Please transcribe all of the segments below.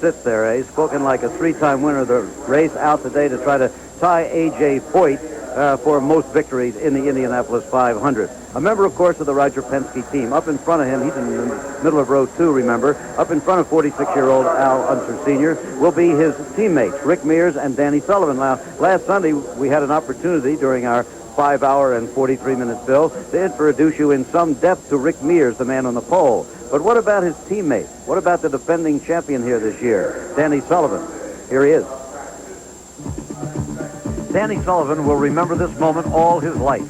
sit there, eh? Spoken like a three-time winner of the race, out today to try to tie A.J. Foyt for most victories in the Indianapolis 500. A member, of course, of the Roger Penske team. Up in front of him, he's in the middle of row 2, remember. Up in front of 46-year-old Al Unser Sr. will be his teammates, Rick Mears and Danny Sullivan. Now, last Sunday, we had an opportunity during our 5-hour and 43-minute bill to introduce you in some depth to Rick Mears, the man on the pole. But what about his teammate? What about the defending champion here this year, Danny Sullivan? Here he is. Danny Sullivan will remember this moment all his life.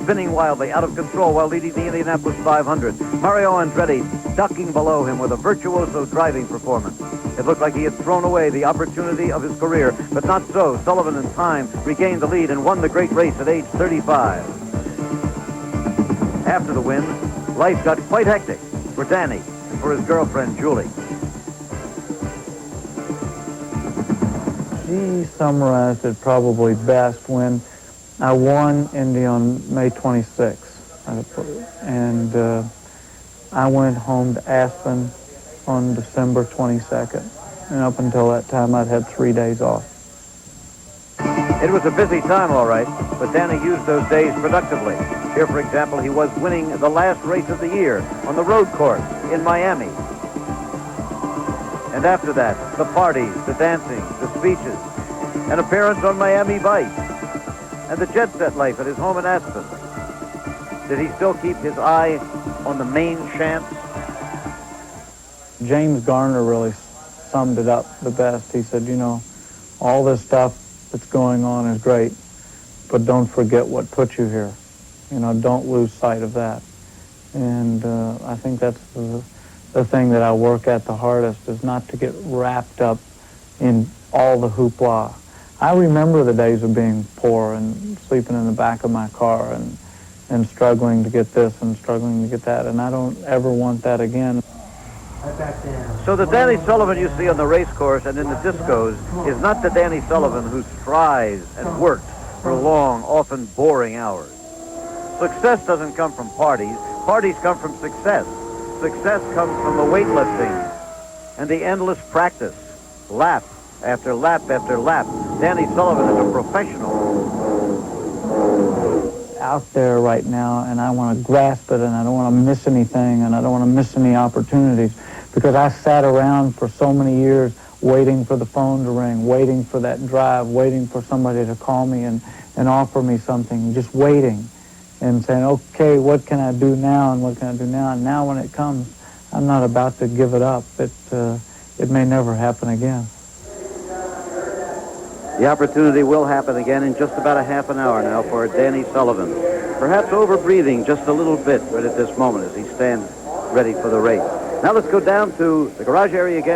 Spinning wildly, out of control while leading the Indianapolis 500. Mario Andretti ducking below him with a virtuoso driving performance. It looked like he had thrown away the opportunity of his career, but not so. Sullivan in time regained the lead and won the great race at age 35. After the win, life got quite hectic for Danny and for his girlfriend, Julie. She summarized it probably best when I won Indy on May 26th. And I went home to Aspen on December 22nd. And up until that time, I'd had 3 days off. It was a busy time, all right, but Danny used those days productively. Here, for example, he was winning the last race of the year on the road course in Miami. And after that, the parties, the dancing, the speeches, an appearance on Miami Vice, and the jet set life at his home in Aspen. Did he still keep his eye on the main chance? James Garner really summed it up the best. He said, you know, all this stuff that's going on is great, but don't forget what put you here. You know, don't lose sight of that. And I think that's the thing that I work at the hardest, is not to get wrapped up in all the hoopla. I remember the days of being poor and sleeping in the back of my car and struggling to get this and struggling to get that, and I don't ever want that again. So the Danny Sullivan you see on the race course and in the discos is not the Danny Sullivan who strives and works for long, often boring hours. Success doesn't come from parties. Parties come from success. Success comes from the weightlifting and the endless practice, lap after lap after lap. Danny Sullivan is a professional. Out there right now, and I want to grasp it, and I don't want to miss anything, and I don't want to miss any opportunities, because I sat around for so many years waiting for the phone to ring, waiting for that drive, waiting for somebody to call me and offer me something, just waiting and saying, okay, what can I do now, and what can I do now? And now when it comes, I'm not about to give it up. It may never happen again. The opportunity will happen again in just about a half an hour now for Danny Sullivan. Perhaps over-breathing just a little bit right at this moment as he stands ready for the race. Now let's go down to the garage area again.